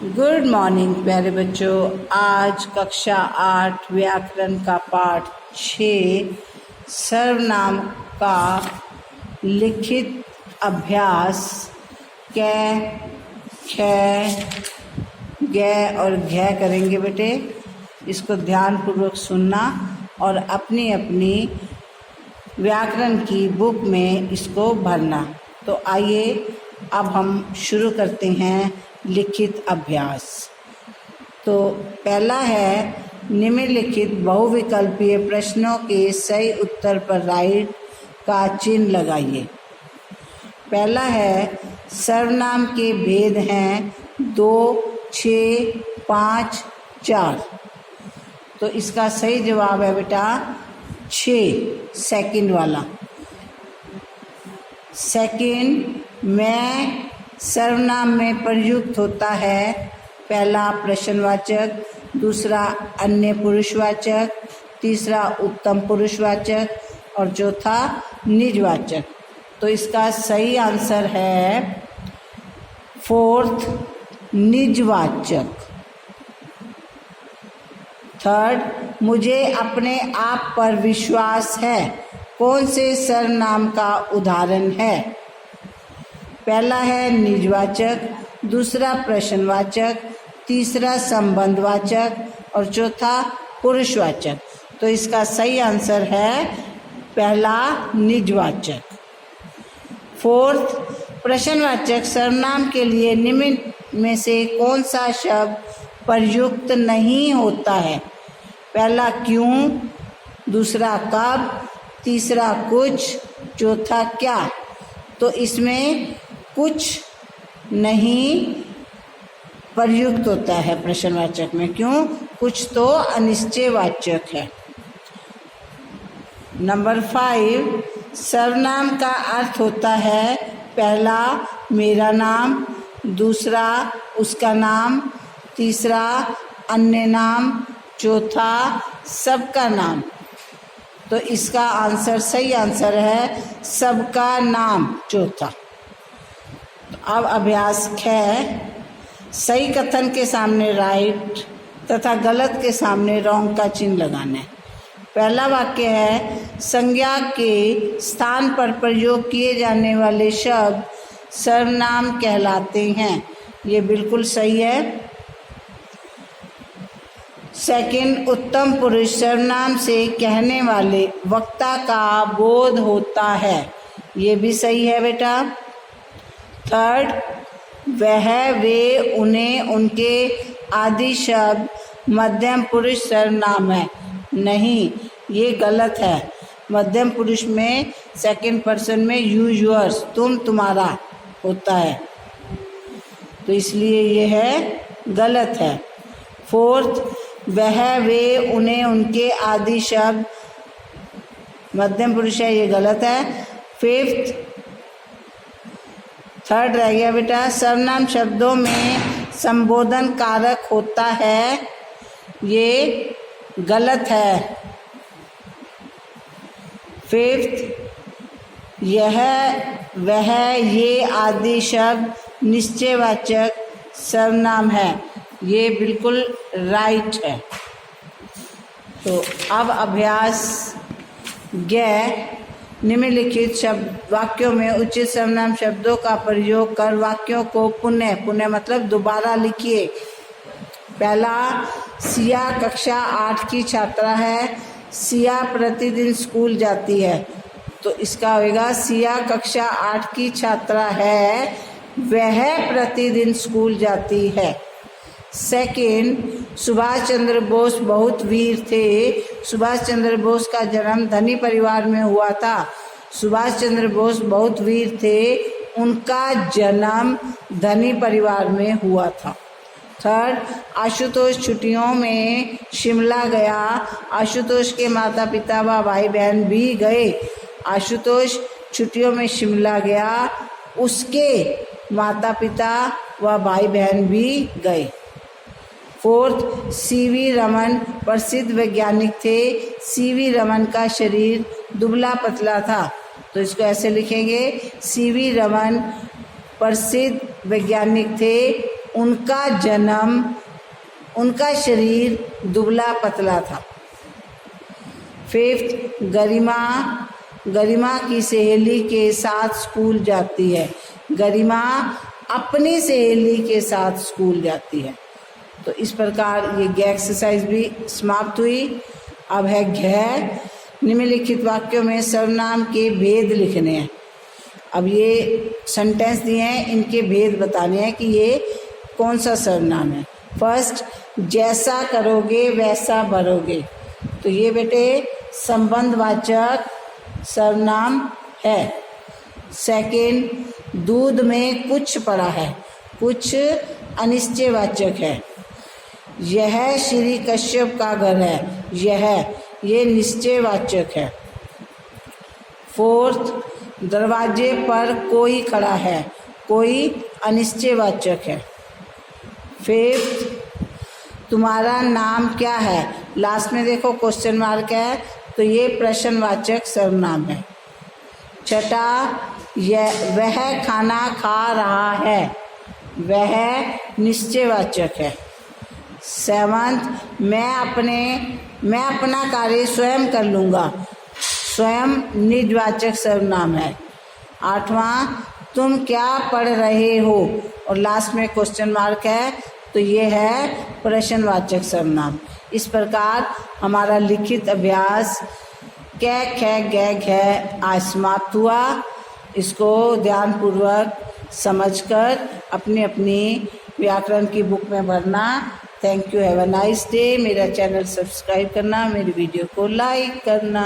Good morning प्यारे बच्चों। आज कक्षा 8 व्याकरण का पाठ 6 सर्वनाम का लिखित अभ्यास कै ख ग और घ करेंगे बेटे। इसको ध्यानपूर्वक सुनना और अपनी अपनी व्याकरण की बुक में इसको भरना। तो आइए अब हम शुरू करते हैं लिखित अभ्यास। तो पहला है निम्नलिखित बहुविकल्पीय प्रश्नों के सही उत्तर पर राइट का चिन्ह लगाइए। पहला है सर्वनाम के भेद हैं 2, 6, 5, 4। तो इसका सही जवाब है बेटा 6, सेकंड वाला। सेकंड, मैं सर्वनाम में प्रयुक्त होता है। पहला प्रश्नवाचक, दूसरा अन्य पुरुषवाचक, तीसरा उत्तम पुरुषवाचक और चौथा निजवाचक। तो इसका सही आंसर है फोर्थ, निजवाचक। थर्ड, मुझे अपने आप पर विश्वास है कौन से सर्वनाम का उदाहरण है? पहला है निजवाचक, दूसरा प्रश्नवाचक, तीसरा संबंधवाचक और चौथा पुरुषवाचक। तो इसका सही आंसर है पहला निजवाचक। फोर्थ, प्रश्नवाचक सर्वनाम के लिए निम्न में से कौन सा शब्द प्रयुक्त नहीं होता है? पहला क्यों, दूसरा कब, तीसरा कुछ, चौथा क्या। तो इसमें कुछ नहीं प्रयुक्त होता है प्रश्नवाचक में। क्यों? कुछ तो अनिश्चयवाचक है। नंबर 5, सर्वनाम का अर्थ होता है पहला मेरा नाम, दूसरा उसका नाम, तीसरा अन्य नाम, चौथा सबका नाम। तो इसका आंसर सही आंसर है सबका नाम, चौथा। अब अभ्यास ख, सही कथन के सामने राइट तथा गलत के सामने रॉन्ग का चिन्ह लगाना है। पहला वाक्य है संज्ञा के स्थान पर प्रयोग किए जाने वाले शब्द सर्वनाम कहलाते हैं। ये बिल्कुल सही है। सेकंड, उत्तम पुरुष सर्वनाम से कहने वाले वक्ता का बोध होता है। ये भी सही है बेटा। थर्ड, वह, वे, उन्हें, उनके आदि शब्द मध्यम पुरुष सर्वनाम है। नहीं, ये गलत है। मध्यम पुरुष में सेकंड पर्सन में यू, योर्स, तुम, तुम्हारा होता है। तो इसलिए ये है गलत है। फोर्थ, वह, वे, उन्हें, उनके आदि शब्द मध्यम पुरुष है। ये गलत है। फिफ्थ, थर्ड रह गया बेटा, सर्वनाम शब्दों में संबोधन कारक होता है। ये गलत है। फिफ्थ, यह, वह, ये आदि शब्द निश्चयवाचक सर्वनाम है। ये बिल्कुल राइट है। तो अब अभ्यास ग, निम्नलिखित शब्द वाक्यों में उचित सर्वनाम शब्दों का प्रयोग कर वाक्यों को पुनः मतलब दोबारा लिखिए। पहला, सिया कक्षा 8 की छात्रा है। सिया प्रतिदिन स्कूल जाती है। तो इसका होगा सिया कक्षा 8 की छात्रा है, वह प्रतिदिन स्कूल जाती है। सेकंड, सुभाष चंद्र बोस बहुत वीर थे। सुभाष चंद्र बोस का जन्म धनी परिवार में हुआ था। सुभाष चंद्र बोस बहुत वीर थे, उनका जन्म धनी परिवार में हुआ था। थर्ड, आशुतोष छुट्टियों में शिमला गया। आशुतोष के माता पिता व भाई बहन भी गए। आशुतोष छुट्टियों में शिमला गया, उसके माता पिता व भाई बहन भी गए। फोर्थ, सीवी रमन प्रसिद्ध वैज्ञानिक थे। सीवी रमन का शरीर दुबला पतला था। तो इसको ऐसे लिखेंगे, सीवी रमन प्रसिद्ध वैज्ञानिक थे, उनका शरीर दुबला पतला था। फिफ्थ, गरिमा की सहेली के साथ स्कूल जाती है। गरिमा अपनी सहेली के साथ स्कूल जाती है। तो इस प्रकार ये ग एक्सरसाइज भी समाप्त हुई। अब है घ। निम्नलिखित वाक्यों में सर्वनाम के भेद लिखने हैं। अब ये सेंटेंस दिए हैं, इनके भेद बताने हैं कि ये कौन सा सर्वनाम है। फर्स्ट, जैसा करोगे वैसा भरोगे। तो ये बेटे संबंधवाचक सर्वनाम है। सेकंड, दूध में कुछ पड़ा है, कुछ अनिश्चयवाचक है। यह श्री कश्यप का घर है, ये निश्चयवाचक है। फोर्थ, दरवाजे पर कोई खड़ा है, कोई अनिश्चयवाचक है। फिफ्थ, तुम्हारा नाम क्या है। लास्ट में देखो क्वेश्चन मार्क है, तो ये प्रश्नवाचक सर्वनाम है। छठा, वह खाना खा रहा है, वह निश्चयवाचक है। सेवंथ, मैं अपना कार्य स्वयं कर लूँगा, स्वयं निजवाचक सर्वनाम है। आठवां, तुम क्या पढ़ रहे हो, और लास्ट में क्वेश्चन मार्क है, तो ये है प्रश्नवाचक सर्वनाम। इस प्रकार हमारा लिखित अभ्यास क ख ग घ आज समाप्त हुआ। इसको ध्यानपूर्वक समझकर अपनी अपनी व्याकरण की बुक में भरना। Thank you, have a nice day. मेरा चैनल सब्सक्राइब करना, मेरी वीडियो को लाइक करना।